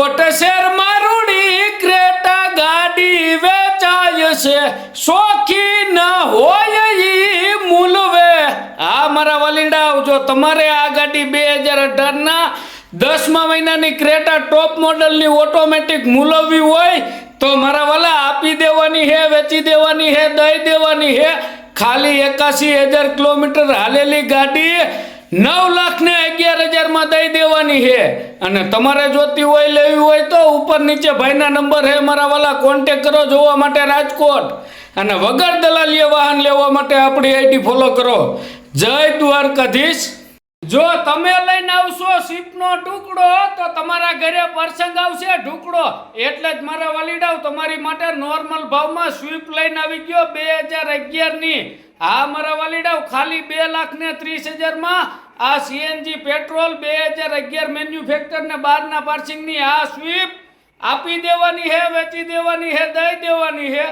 રાજકોટ શહેરમાં રૂડી ક્રેટા ગાડી વેચાય છે, શોખી ન હોય ઈ મૂલવે. આ મારા વલીડાઓ, જો તમારે આ ગાડી 2018ના 10મા મહિનાની ક્રેટા ટોપ મોડલની ઓટોમેટિક મૂલવવી હોય તો મારા વાલા આપી દેવાની હે, વેચી દેવાની હે, દઈ દેવાની હે. ખાલી 81,000 કિલોમીટર હાલેલી ગાડી 9,11,000 દઈ દેવાની છે. અને તમારે જોતી હોય, લેવી હોય તો ઉપર નીચે ભાઈના નંબર છે મારા વાલા, કોન્ટેક કરો જોવા માટે રાજકોટ. અને વગર દલાલીએ વાહન લેવા માટે આપણી આઈડી ફોલો કરો. જય દ્વારકાધીશ. જો તમે લઈને આવશો શીપનો ટુકડો તો તમારા ઘરે પ્રસંગ આવશે ઢુકડો. એટલે જ મારા વાલીડાઓ તમારી માટે નોર્મલ ભાવમાં સ્વીપ લઈને આવી ગયો 2011ની. આ મારા વાલીડાઓ ખાલી 2,30,000 આ સીએનજી પેટ્રોલ 2011 મેન્યુફેક્ચર ને 12ના પાર્સિંગની આ સ્વીપ આપી દેવાની હે, વેચી દેવાની હે, દઈ દેવાની હે.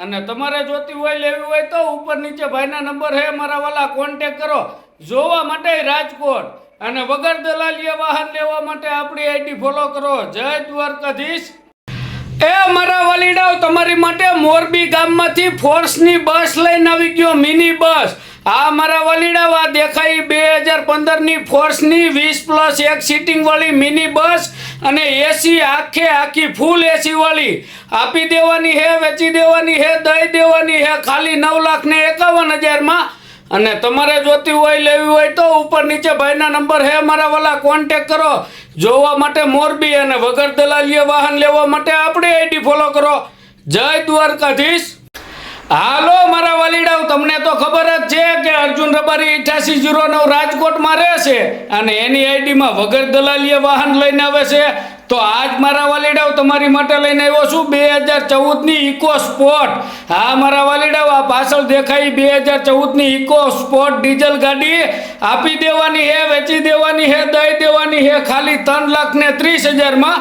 અને તમારે જોતી હોય, લેવી હોય તો ઉપર નીચે ભાઈના નંબર હે મારા વાલા, કોન્ટેક કરો જોવા માટે રાજકોટ. અને વગર દલાલીએ વાહન લેવા માટે આપણી આઈડી ફોલો કરો. જય દ્વારકાધીશ. એ મારા વાલીડાઓ, તમારી માટે મોરબી ગામમાંથી ફોર્સની બસ લઈને આવી ગયો, મિની બસ. આ મારા વાલીડાઓ, આ દેખાય 2015ની ફોર્સની 20+1 સીટિંગ વાળી મિની બસ અને એસી આખી ફૂલ એસી વાળી આપી દેવાની હે, વેચી દેવાની હે, દઈ દેવાની હે ખાલી 9,51,000. અને તમારે જોતી હોય, લેવી હોય તો ઉપર નીચે ભાઈના નંબર હે મારા વાલા, કોન્ટેક કરો જોવા માટે મોરબી. અને વગર દલાલીએ વાહન લેવા માટે આપણી આઈડી ફોલો કરો. જય દ્વારકાધીશ. હાલો મારા વાલીડાઓ, તમને તો ખબર જ છે કે અર્જુન રબારી 8809 રાજકોટમાં રહે છે અને એની આઈડીમાં વગર દલાલીએ વાહન લઈને આવે છે. તો આજ મારા વાલીડાઓ તમારી માટે લઈને આવ્યો છું 2014ની ઇકો સ્પોર્ટ. હા મારા વાલીડાઓ, આ પાછળ દેખાય 2014ની ઇકો સ્પોર્ટ ડીઝલ ગાડી આપી દેવાની હે, વેચી દેવાની હે, દઈ દેવાની હે ખાલી 3,30,000.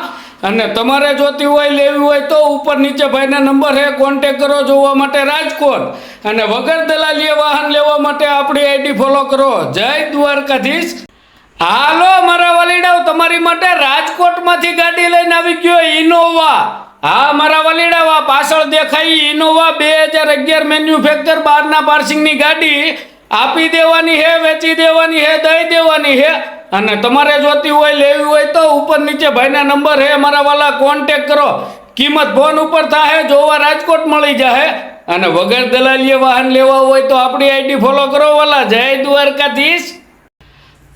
અને તમારે જોતી હોય, લેવી હોય તો ઉપર નીચે ભાઈના નંબર હે, કોન્ટેક કરો જોવા માટે રાજકોટ. અને વગર દલાલીએ વાહન લેવા માટે આપણી આઈડી ફોલો કરો. જય દ્વારકાધીશ. હાલો મારા વાલીડાઓ, તમારી માટે રાજકોટમાંથી ગાડી લઈને આવી ગયો ઇનોવા. હા મારા વાલીડાઓ, આ પાછળ દેખાય ઇનોવા 2011 મેન્યુફેક્ચર 12ના પાર્સિંગની ગાડી આપી દેવાની હે, વેચી દેવાની હે, દઈ દેવાની હે. અને તમારે જોતી હોય, લેવી હોય તો ઉપર નીચે ભાઈના નંબર હે મારા વાલા, કોન્ટેક કરો. કિંમત ફોન ઉપર થાય, જોવા રાજકોટ મળી જાય. અને વગર દલાલીએ વાહન લેવા હોય તો આપણી આઈડી ફોલો કરો વાલા. જય દ્વારકાધીશ.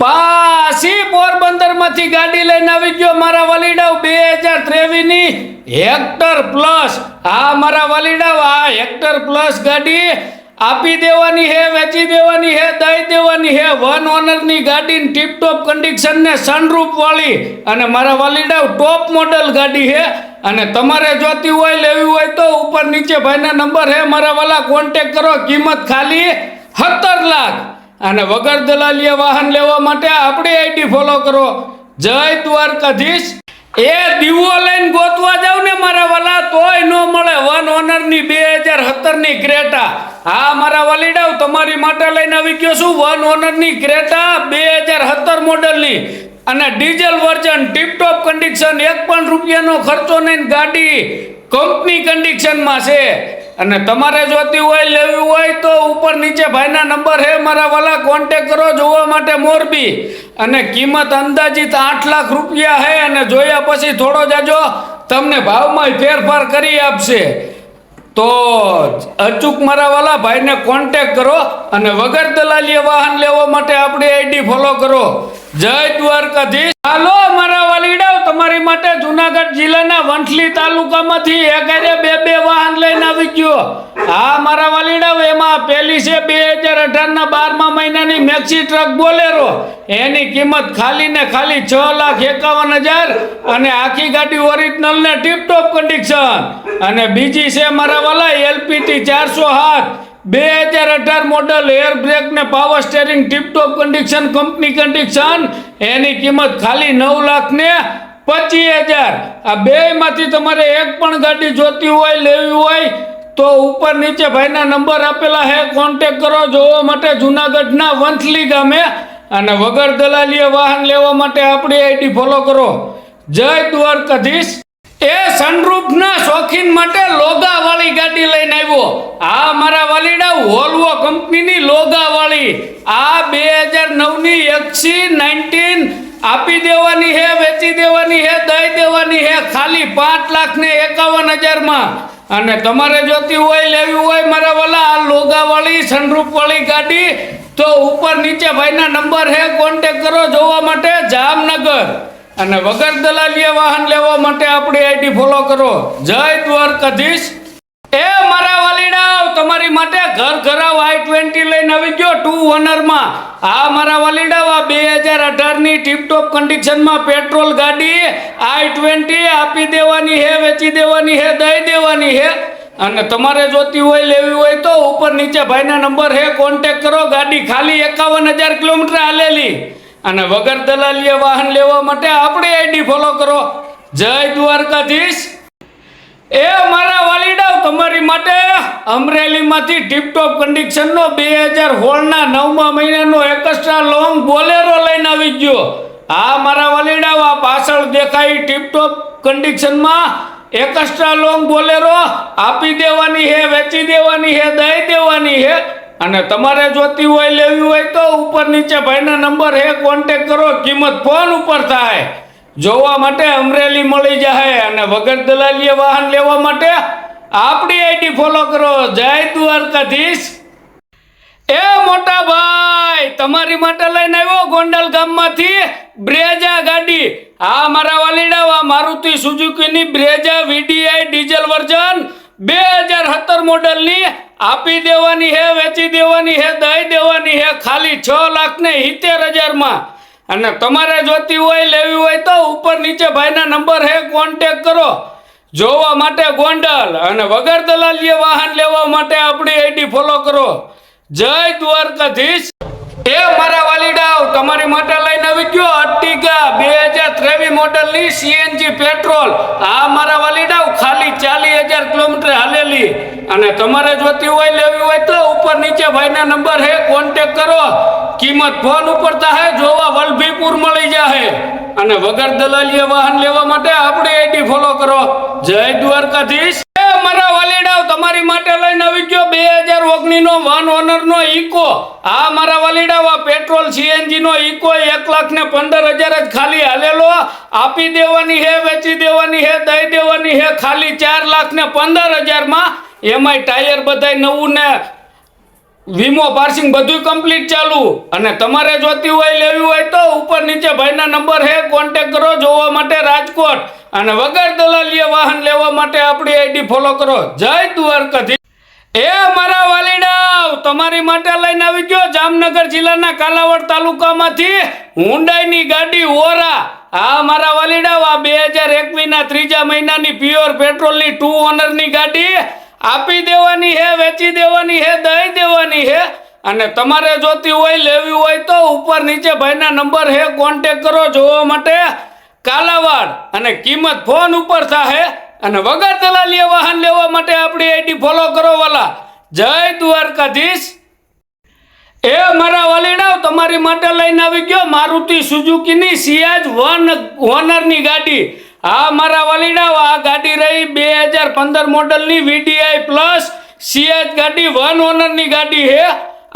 પાછી પોરબંદરમાંથી ગાડી લઈને આવી ગયો મારા વાલીડાઓ 2023ની હેક્ટર પ્લસ. આ મારા વાલીડાઓ, આ હેક્ટર પ્લસ ગાડી આપી દેવાની હે, વેચી દેવાની હે, દઈ દેવાની હે. 1 ઓનરની ગાડી ટીપટોપ કન્ડિશન ને સનરૂફ વાળી. અને મારા વાલીડાઓ ટોપ મોડલ ગાડી હે. અને તમારે જોતી હોય, લેવી હોય તો ઉપર નીચે ભાઈના નંબર હે મારા વાલા, કોન્ટેક કરો. કિંમત ખાલી 17 લાખ. અને વગર દલાલીએ વાહન લેવા માટે આપણી આઈડી ફોલો કરો. જય દ્વારકાધીશ. એ દીવો લઈને ગોતવા જાવ ને મારા વાલા, તોય ન મળે 1 ઓનરની 2017ની ક્રેટા. હા મારા વાલીડાઓ, તમારી માટે લઈને આવી ગયો છું 1 ઓનરની ક્રેટા 2017 મોડલની અને ડીઝલ વર્ઝન, ટીપટોપ કન્ડિશન, 1 પણ રૂપિયાનો ખર્ચો નહીં, ગાડી કંપની કન્ડિશનમાં છે. અને તમારે જોતી હોય, લેવી હોય તો ઉપર નીચે ભાઈના નંબર હે મારા વાલા, કોન્ટેક કરો જોવા માટે મોરબી. અને કિંમત અંદાજિત 8 લાખ રૂપિયા હે. અને જોયા પછી થોડો જાજો તમને ભાવમાં ફેરફાર કરી આપશે. તો અચૂક મારા વાલા ભાઈને કોન્ટેક કરો. અને વગર દલાલીએ વાહન લેવા માટે આપણી આઈડી ફોલો કરો. જય દ્વારકાધીશ. હાલો મારા વાલીડાઓ, તમારી માટે જુનાગઢ જિલ્લાના વંથલી તાલુકામાંથી એકારે 2 વાહન લઈને આવી ગયો. હા મારા વાલીડાઓ, એમાં પહેલી છે 2018ના 12મા મહિનાની મેક્સી ટ્રક બોલેરો. એની કિંમત ખાલી ને ખાલી 6,51,000. અને આખી ગાડી ઓરિજિનલ ને ટીપટોપ કન્ડિશન. અને બીજી છે મારા વાલા એલપીટી 407 2018 મોડલ, એર બ્રેક ને power steering, tiptop condition, company condition. એની કિંમત ખાલી 9,25,000. આ બેમાંથી તમારે એક પણ ગાડી જોતી હોય, લેવી હોય તો ઉપર નીચે ભાઈના નંબર આપેલા હે, કોન્ટેક કરો જોવા માટે જુનાગઢના વંથલી ગામે. અને વગર દલાલીએ વાહન લેવા માટે આપણી આઈડી ફોલો કરો. જય દ્વારકાધીશ. એ સનરૂફના શોખીન માટે લોગાવાળી ગાડી લઈને આવ્યો. આ મારા વાલીડા વોલ્વો કંપનીની લોગાવાળી આ 2009ની XC19 આપી દેવાની હે, વેચી દેવાની હે, દઈ દેવાની હે ખાલી 5,51,000 અને તમારે જોતી હોય લેવી હોય મારા વાલા આ લોગાવાળી સનરૂફવાળી ગાડી તો ઉપર નીચે ભાઈના નંબર હે, કોન્ટેક કરો જોવા માટે જામનગર. અને વગર દલાલીએ વાહન લેવા માટે આપણી આઈડી ફોલો કરો. જય દ્વારકાધીશ. એ મારા વાલીડા તમારી માટે ઘર ઘરાવ i20 લઈને આવી ગયો 2 ઓનરમાં. આ મારા વાલીડા 2018ની ટીપટોપ કન્ડિશનમાં પેટ્રોલ ગાડી i20 આપી દેવાની હે, વેચી દેવાની હે, દઈ દેવાની હે. અને તમારે જોતી હોય લેવી હોય તો ઉપર નીચે ભાઈના નંબર હે, કોન્ટેક કરો. ગાડી ખાલી 51,000 કિલોમીટર હાલેલી અને વગર દલાલીએ વાહન લેવા માટે આપણી આઈડી ફોલો કરો. જય દ્વારકાધીશ. એ મારા વાલીડાઓ તમારી માટે અમરેલીમાંથી ટીપટોપ કન્ડિશનનો 2016ના 9મા મહિનાનો એક્સ્ટ્રા લોંગ બોલેરો લઈને આવી ગયો. આ મારા વાલીડાઓ આ પાછળ દેખાય ટીપટોપ કન્ડિશનમાં એક્સ્ટ્રા લોંગ બોલેરો આપી દેવાની હે, વેચી દેવાની હે, દઈ દેવાની હે. અને તમારે જોતી હોય લેવી હોય તો ઉપર નીચે ભાઈના નંબર હે, કોન્ટેક કરો. કિંમત ફોન ઉપર થાય. જોવા માટે અમરેલી મળી જાય અને વગર દલાલીએ વાહન લેવા માટે આપણી આઈડી ફોલો કરો. જય દ્વારકાધીશ. એ મોટા ભાઈ તમારી માટે લઈને આવ્યો ગોંડલ ગામમાંથી બ્રેઝા ગાડી. આ મારા વાલીડા મારુતિ સુઝુકીની બ્રેઝા VDI ડીઝલ વર્ઝન 2017 મોડલની આપી દેવાની હે, વેચી દેવાની હે, દઈ દેવાની હે ખાલી 6,70,000 અને તમારે જોતી હોય લેવી હોય તો ઉપર નીચે ભાઈના નંબર હે, કોન્ટેક કરો. જોવા માટે ગોંડલ અને વગર દલાલીએ વાહન લેવા માટે આપણી આઈડી ફોલો કરો. જય દ્વારકાધીશ. એ મારા વાલીડાઓ તમારી માટે લઈને આવી ગયો અર્ટિગા 2023 મોડલની CNG પેટ્રોલ. આ મારા વાલીડાઓ ખાલી 40,000 કિલોમીટર હાલેલી અને તમારે જોતી હોય લેવી હોય તો ઉપર નીચે ભાઈના નંબર હે, કોન્ટેક કરો. કિંમત ફોન ઉપર થાય. જોવા વલભીપુર મળી જાય અને વગર દલાલીએ વાહન લેવા માટે આપણી આઈડી ફોલો કરો. જય દ્વારકાધીશ. મારા વાલીડાઓ તમારી માટે લઈને આવી ગયો 2019નો 1 ઓનરનો ઇકો. આ મારા વાલીડાઓ પેટ્રોલ CNG નો ઇકો 1,15,000 જ ખાલી હાલેલો આપી દેવાની હે, વેચી દેવાની હે, દઈ દેવાની હે ખાલી 4,15,000 એમાંય ટાયર બધાય નવું ને વીમો પાર્સિંગ બધું કમ્પ્લીટ ચાલુ. અને તમારે જોતી હોય લેવી હોય તો ઉપર નીચે ભાઈના નંબર હે, કોન્ટેક કરો. જોવા માટે રાજકોટ અને વગર દલાલીએ વાહન લેવા માટે આપણી આઈડી ફોલો કરો. જય દ્વારકાધીશ. એ મારા વાલીડાઓ તમારી માટે લઈને આવી ગયો જામનગર જિલ્લાના કાલાવડ તાલુકામાંથી હુન્ડાઈની ગાડી ઓરા. આ મારા વાલીડાઓ 2021ના 3જા મહિનાની પ્યોર પેટ્રોલની 2 ઓનરની ગાડી આપી દેવાની હે, વેચી દેવાની હે, દઈ દેવાની હે. અને તમારે જોતી હોય લેવી હોય તો ઉપર નીચે ભાઈના નંબર હે, કોન્ટેક કરો. જોવા માટે કાલાવાડ અને કિંમત ફોન ઉપર થાય અને વગર દલાલીએ વાહન લેવા માટે આપણી આઈડી ફોલો કરો વાલા. જય દ્વારકાધીશ. એ મારા વાલીડાઓ તમારી માટે લઈને આવી ગયો મારુતિ સુઝુકીની સિયાજ 1 ઓનરની ગાડી. આ મારા વાલીડાઓ આ ગાડી રહી 2015 મોડલની VDI પ્લસ સિયાજ ગાડી 1 ઓનરની ગાડી હે.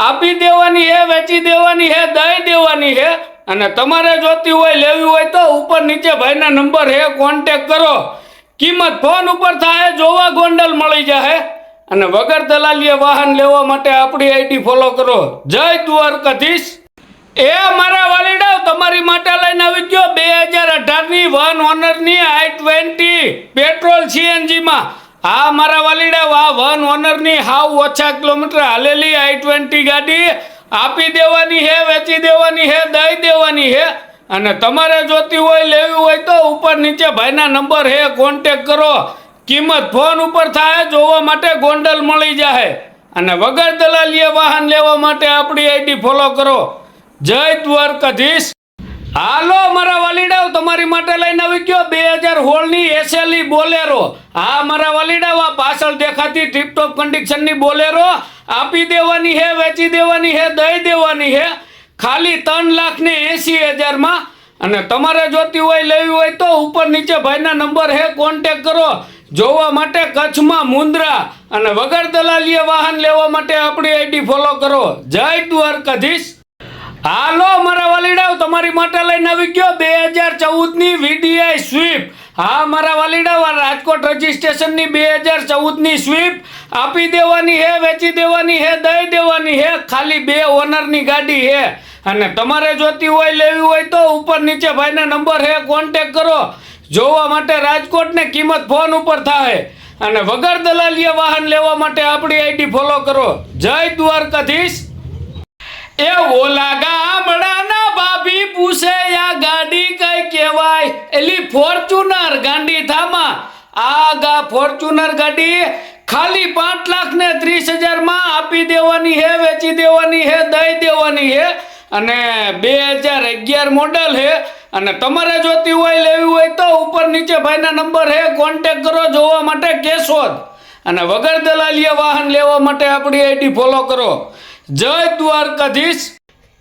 આપી દેવાની હે, વેચી દેવાની હે, દઈ દેવાની હે. અને તમારે જોતી હોય લેવી હોય તો ઉપર નીચે ભાઈના નંબર હે, કોન્ટેક કરો. કિંમત ફોન ઉપર થાય. જોવા ગોંડલ મળી જાય અને વગર દલાલીએ વાહન લેવા માટે આપણી આઈડી ફોલો કરો. જય દ્વારકાધીશ. એ મારા વાલીડાઓ તમારી માટે લઈને આવી ગયો 2018ની 1 ઓનરની i20 પેટ્રોલ CNG આ મારા વાલીડાઓ આ 1 ઓનરની હાવ ઓછા કિલોમીટર હાલેલી i20 ગાડી આપી દેવાની હે, વેચી દેવાની હે, દઈ દેવાની હે. અને તમારે જોતી હોય લેવી હોય તો ઉપર નીચે ભાઈના નંબર હે, કોન્ટેક કરો. કિંમત ફોન ઉપર થાય. જોવા માટે ગોંડલ મળી જાય અને વગર દલાલીએ વાહન લેવા માટે આપણી આઈડી ફોલો કરો. જય દ્વારકાધીશ. હાલો મારા વાલીડાઓ તમારી માટે લઈને આવી ગયો 2016ની SLE બોલેરો. આ મારા વાલીડાઓ પાછળ દેખાતી ટીપટોપ કન્ડિશનની બોલેરો આપી દેવાની હે, વેચી દેવાની હે, દઈ દેવાની હે ખાલી 3,80,000 અને તમારે જોતી હોય લેવી હોય તો ઉપર નીચે ભાઈના નંબર હે, કોન્ટેક કરો. જોવા માટે કચ્છમાં મુંદ્રા અને વગર દલાલીએ વાહન લેવા માટે આપણી આઈડી ફોલો કરો. જય દ્વારકાધીશ. હાલો મારા વાલીડાઓ, તમારી માટે લઈને આવી ગયો 2014ની VDI સ્વીપ. હા મારા વાલીડાઓ, આ રાજકોટ રજીસ્ટ્રેશનની 2014ની સ્વીપ આપી દેવાની હે, વેચી દેવાની હે, દઈ દેવાની હે. ખાલી 2 ઓનરની ગાડી હે અને તમારે જોતી હોય લેવી હોય તો ઉપર નીચે ભાઈના નંબર હે, કોન્ટેક કરો. જોવા માટે રાજકોટ ને કિંમત ફોન ઉપર થાય અને વગર દલાલીએ વાહન લેવા માટે આપણી આઈડી ફોલો કરો. જય દ્વારકાધીશ. એ ઓલા ગામડાના ભાભી પૂછે આ ગાડી કઈ કહેવાય? એલી ફોર્ચ્યુનર ગાંડી થામા. આ ફોર્ચ્યુનર ગાડી ખાલી 5,30,000 માં આપી દેવાની હે, વેચી દેવાની હે, દઈ દેવાની હે અને 2011 મોડલ હે. અને તમારે જોતી હોય લેવી હોય તો ઉપર નીચે ભાઈના નંબર હે, કોન્ટેક કરો. જોવા માટે કેશોદ અને વગર દલાલીએ વાહન લેવા માટે આપણી આઈડી ફોલો કરો. જય દ્વારકાધીશ.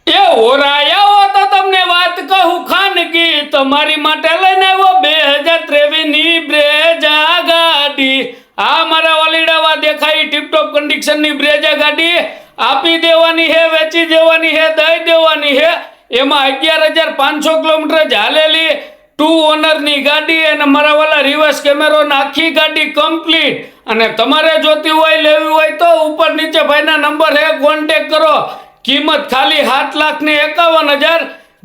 એ ઓરાયા તો તમને વાત કહું ખાનગી, તમારી માટે લઈને આવ્યો 2023ની બ્રેઝા ગાડી. આ મારા વાલીડાવા દેખાઈ ટીપટોપ કન્ડિશનની બ્રેઝા ગાડી આપી દેવાની હે, વેચી દેવાની હે, દઈ દેવાની હે. એમાં 11,500 કિલોમીટર ચાલેલી 2 ઓનરની ગાડી અને મારા વાલા રિવર્સ કેમેરો આખી ગાડી કમ્પ્લીટ. અને તમારે જોતી હોય લેવી હોય તો ઉપર નીચે ભાઈના નંબર હે, કોન્ટેક કરો. કિંમત ખાલી 7,51,000.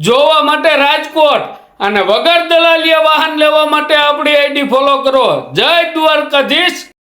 જોવા માટે રાજકોટ અને વગર દલાલીએ વાહન લેવા માટે આપણી આઈડી ફોલો કરો. જય દ્વારકાધીશ.